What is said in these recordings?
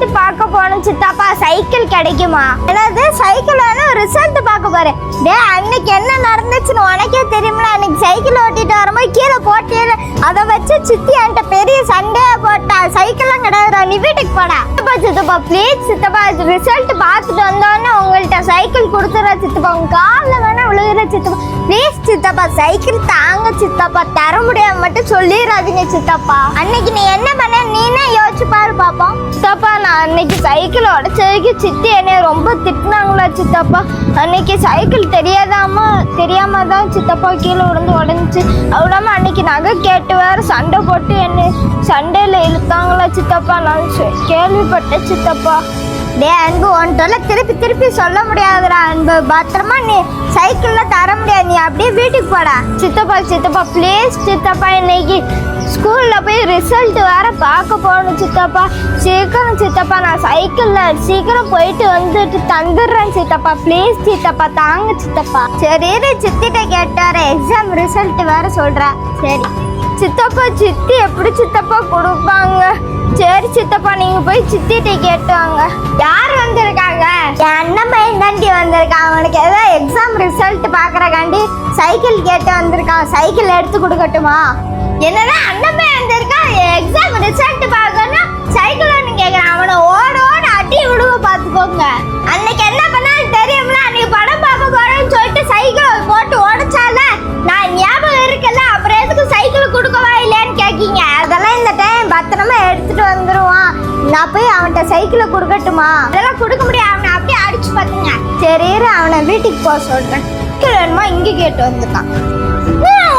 Result பார்க்க போகணும் சித்தப்பா. சைக்கிள் கிடைக்குமா? என்னது சைக்கிள் வேணும் ரிசல்ட் பார்க்க போறேன். அன்னைக்கு என்ன நடந்துச்சுன்னு உனக்கே தெரியுமில. அன்னைக்கு சைக்கிள் ஓட்டிட்டு வரும்போது கீழே போட்டேன். அதை வச்சு சித்தி என்கிட்ட பெரிய சண்டையை போட்டா. சைக்கிள்லாம் கிடையாதுடா, நீ வீட்டுக்கு போடா. சித்தப்பா ப்ளீஸ் சித்தப்பா, ரிசல்ட் பார்த்துட்டு வந்தோடனே உங்கள்கிட்ட சைக்கிள் கொடுத்துட்ற சித்தப்பா. உங்க காலில் வேணா விழுகிற சித்தப்பா. ப்ளீஸ் சித்தப்பா சைக்கிள் தாங்க சித்தப்பா. தர முடியாம மட்டும் சொல்லிடாதீங்க சித்தப்பா. அன்னைக்கு நீ என்ன பண்ண நீனே யோசிச்சு பாரு பாப்போம். சித்தப்பா நான் அன்னைக்கு சைக்கிள் உடச்சதுக்கு சித்தி என்னை ரொம்ப திட்டினாங்களா சித்தப்பா. அன்னைக்கு சைக்கிள் தெரியாம தான் சித்தப்பா கீழே விழுந்து உடஞ்சி. அவ்வளோமா அன்னைக்கு நகை கேட்டு வேற சண்டை போட்டு என்னை சண்டையில் இழுத்தாங்களா சித்தப்பா. நான் கேள்விப்பட்டேன் சித்தப்பா. அன்பு ஒன்றை திருப்பி சொல்ல முடியாதுடா அன்பு. பத்திரமா நீ சைக்கிள்ல தர முடியாது. நீ அப்படியே வீட்டுக்கு போடா. சித்தப்பா ப்ளீஸ் சித்தப்பா. இன்னைக்கு ஸ்கூல்ல போய் ரிசல்ட் வேற பார்க்க போகணும் சித்தப்பா. சீக்கிரம் சித்தப்பா. நான் சைக்கிள்ல சீக்கிரம் போயிட்டு வந்துட்டு தந்துடுறேன் சித்தப்பா. ப்ளீஸ் சித்தப்பா தாங்க சித்தப்பா. சரி சித்திட்ட கேட்டாரு. எக்ஸாம் ரிசல்ட் வேற சொல்றா. சரி சித்தப்பா. சித்தி எப்படி சித்தப்பா கொடுப்பாங்க? சரி சித்தப்பா நீங்க போய் சித்திட்ட கேட்டுவாங்க. யார் வந்திருக்காங்க? என் அண்ணன் பையன் தாண்டி வந்திருக்கான். அவனுக்கு ஏதோ எக்ஸாம் ரிசல்ட் பாக்குறக்காண்டி சைக்கிள் கேட்டு வந்திருக்கான். சைக்கிள் எடுத்து கொடுக்கட்டுமா? என்னதான் அண்ணன் பையன் வந்திருக்கான் எக்ஸாம் ரிசல்ட் பார்க்கணும் சைக்கிள் ஒன்று கேட்கறான். அவனை ஓட அடி விடுவ பாத்துக்கோங்க. அன்னைக்கு என்ன பண்ணாலும் தெரியும்ல. அன்னைக்கு படம் பார்க்க போறேன்னு சொல்லிட்டு சைக்கிள் போட்டு உடைச்சால நான் ஞாபகம் இருக்கல. அப்புறம் எதுக்கு சைக்கிள் கொடுக்கவா இல்லையான்னு கேட்கீங்க. அதெல்லாம் இந்த டைம் பத்திரமா எடுத்துட்டு வந்துருவான். நான் போய் அவன்கிட்ட சைக்கிளை கொடுக்கட்டுமா? அதெல்லாம் கொடுக்க முடியாது. அவனை அப்படியே அடிச்சு பாத்துங்க. சரி அவனை வீட்டுக்கு போக சொல்றேன். சைக்கிள் வேணுமா? இங்க கேட்டு வந்துட்டான்.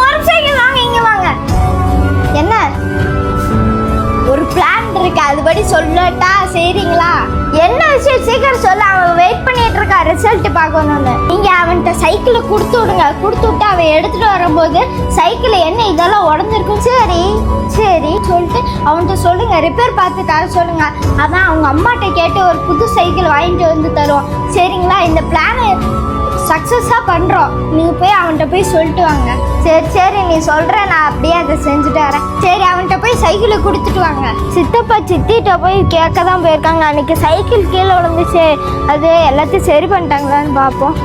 ஒரு சைக்கிள் வாங்க, இங்க வாங்க. என்ன ஒரு பிளான் இருக்கு, அதுபடி சொல்லட்டா சரிங்களா? என்ன விஷயம் சீக்கிரம் சொல்ல. அவன் வெயிட் பண்ணிட்டு இருக்கா ரிசல்ட் பார்க்கணும்னு. நீங்க அவன்கிட்ட சைக்கிளை கொடுத்து விடுங்க. கொடுத்து விட்டு அவன் எடுத்துட்டு வரும்போது சைக்கிள் என்ன இதெல்லாம் உடஞ்சிருக்கும். சரி சொல்லிட்டு அவன்கிட்ட சொல்லுங்க. ரிப்பேர் பார்த்து தர சொல்லுங்க. அதான் அவங்க அம்மாட்ட கேட்டு ஒரு புது சைக்கிள் வாங்கிட்டு வந்து தருவோம். சரிங்களா? இந்த பிளான் சக்ஸஸா பண்றோம். நீங்க போய் அவன்கிட்ட போய் சொல்லிட்டு வாங்க. சரி நீ சொல்ற, நான் அப்படியே அதை செஞ்சுட்டு வரேன். சரி அவன்கிட்ட போய் சைக்கிளை கொடுத்துட்டு வாங்க. சித்தப்பா சித்திட்ட போய் கேட்க தான் போயிருக்காங்க. அன்னைக்கு சைக்கிள் கீழே விழுந்துச்சு. அது எல்லாத்தையும் சரி பண்ணிட்டாங்களான்னு பார்ப்போம்.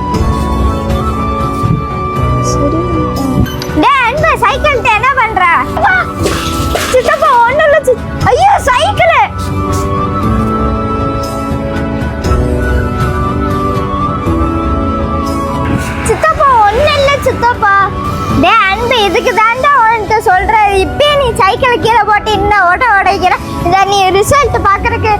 சரி அன்பு சைக்கிள் என்ன பண்ற? சித்தப்பா ஒன்றும் இல்லை. ஐயோ சைக்கிள். சித்தப்பா ஒன்றும் இல்லை சித்தப்பா. அன்பு இதுக்கு தாண்டா உன்கிட்ட சொல்கிறேன். இப்பயே நீ சைக்கிளை கீழே போட்டு இன்னும் உடைக்கிற. இதை நீ ரிசல்ட் பார்க்குறக்கு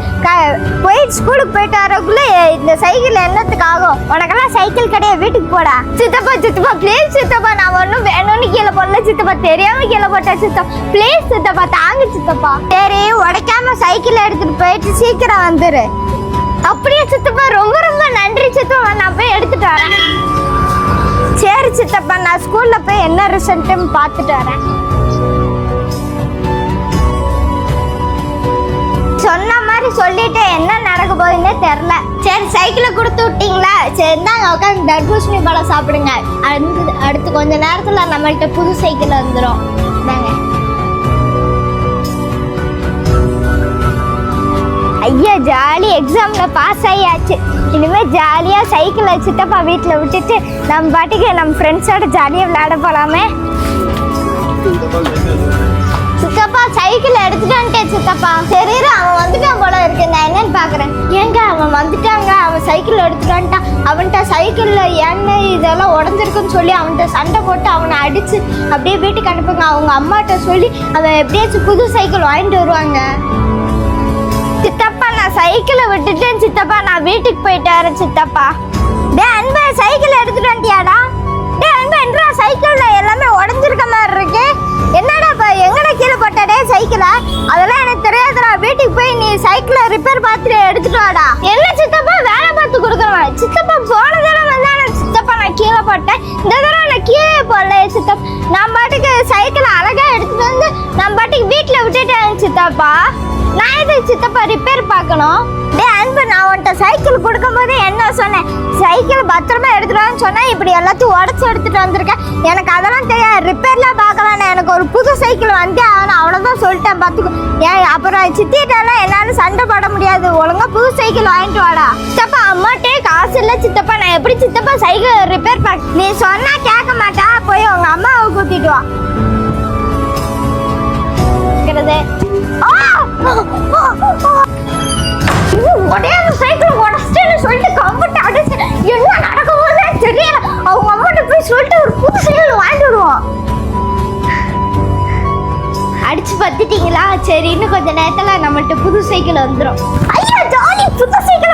போயிட்டு ஸ்கூலுக்கு போயிட்டு வரக்குள்ள இந்த சைக்கிள் என்னத்துக்கு ஆகும்? உனக்கெல்லாம் சைக்கிள் கிடையாது, வீட்டுக்கு போடா. சித்தப்பா ப்ளீஸ் சித்தப்பா. நான் ஒன்றும் வேணும்னு கீழே போடல சித்தப்பா. தெரியாம கீழே போட்டேன் சித்தப்பா. ப்ளீஸ் சித்தப்பா தாங்க சித்தப்பா. சரி உடைக்காம சைக்கிள் எடுத்துட்டு போயிட்டு சீக்கிரம் வந்துரு. அப்படியே சித்தப்பா. ரொம்ப நன்றி சித்தப்பா. நான் போய் எடுத்துட்டு வரேன். சரி சித்தப்பா. நான் ஸ்கூல்ல போய் என்ன ரிசல்ட்னு பார்த்துட்டு வரேன். சொன்ன மாதிரி சொல்லிட்டு என்ன நடக்க போகுதுன்னே தெரில. சரி சைக்கிளை கொடுத்து விட்டீங்களா? சரி தான் உட்காந்து தர்பூசணி பழம் சாப்பிடுங்க. அடுத்து கொஞ்ச நேரத்தில் நம்மள்கிட்ட புது சைக்கிள் வந்துடும். ஐயா ஜாலி எக்ஸாம்ல பாஸ் ஆகியாச்சு. இனிமேல் ஜாலியாக சைக்கிளை சித்தப்பா வீட்டில் விட்டுட்டு நம்ம பாட்டுக்கு நம்ம ஃப்ரெண்ட்ஸோட ஜாலியாக விளையாட போகலாமே. சித்தப்பா சைக்கிள் எடுத்துட்டு வந்துட்டேன் சித்தப்பா. சரி அவன் வந்துட்டான் போல இருக்கு. நான் என்னன்னு பார்க்குறேன். ஏங்க அவன் வந்துட்டாங்க. அவன் சைக்கிள் எடுத்துட்டு வந்துட்டான். அவன்கிட்ட சைக்கிளில் எண்ணெய் இதெல்லாம் உடஞ்சிருக்குன்னு சொல்லி அவன்கிட்ட சண்டை போட்டு அவனை அடித்து அப்படியே வீட்டுக்கு அனுப்புங்க. அவங்க அம்மாட்ட சொல்லி அவன் எப்படியாச்சும் புது சைக்கிள் வாங்கிட்டு வருவாங்க. சித்தப்பா நான் சைக்கிளை விட்டுட்டேன் சித்தப்பா. நான் வீட்டுக்கு போயிட்டு வரேன் சித்தப்பா. அன்பு சைக்கிள் எடுத்துட்டு வந்துட்டியாடா? அன்பு என்றா சைக்கிள்ல எல்லாமே உடஞ்சிருக்க மாதிரி இருக்கு. என்னடா இப்போ எங்கடா கீழே போட்டடே சைக்கிளை? அதெல்லாம் எனக்கு தெரியாதுடா. வீட்டுக்கு போய் நீ சைக்கிளை ரிப்பேர் பார்த்துட்டு எடுத்துட்டு வாடா. என்ன சித்தப்பா வேலை பார்த்து கொடுக்குறேன் சித்தப்பா. போன தடவை வந்தானே சித்தப்பா நான் கீழே போட்டேன். இந்த தடவை நான் கீழே போடல சித்தப்பா. நான் பாட்டுக்கு சைக்கிளை அழகா எடுத்துட்டு வந்து நான் பாட்டுக்கு வீட்டில் விட்டுட்டேன் சித்தப்பா. நான் எது சித்தப்பா ரிப்பேர் பார்க்கணும்? அன்பு நான் உன்கிட்ட சைக்கிள் கொடுக்கும்போது என்ன சொன்னேன், சைக்கிள் பத்திரமா எடுத்துட்டு சொன்னா இப்படி எல்லாத்தையும் உடச்சு எடுத்துட்டு வந்திருக்கேன். எனக்கு அதெல்லாம் தெரியாது, ரிப்பேர்லாம் பார்க்கலாம், எனக்கு ஒரு புது சைக்கிள் வந்தே ஆகணும், அவ்வளோதான் சொல்லிட்டேன். பார்த்துக்கோ ஏன் அப்புறம் சித்திட்டெல்லாம் என்னால சண்டை போட முடியாது. ஒழுங்கா புது சைக்கிள் வாங்கிட்டு வாடா. சித்தப்பா அம்மாட்டே காசு இல்லை சித்தப்பா, நான் எப்படி சித்தப்பா சைக்கிள் ரிப்பேர் பண்ண? நீ சொன்னா கேட்க மாட்டா, போய் உங்க அம்மாவை கூட்டிட்டு வா. ஒரே சைக்கிள் உடச்சிட்டு சொல்லிட்டு கம்பெனி அடிச்சு என்ன நடக்கும்போது தெரியல. அவங்க அம்மாட்ட போய் சொல்லிட்டு ஒரு புது சைக்கிள் வாங்கிட்டு வருவோம். அடிச்சு பத்திட்டீங்களா? சரி இன்னும் கொஞ்ச நேரத்துல நம்மள்ட்ட புது சைக்கிள் வந்துடும். ஐயா ஜாலி, புது சைக்கிள்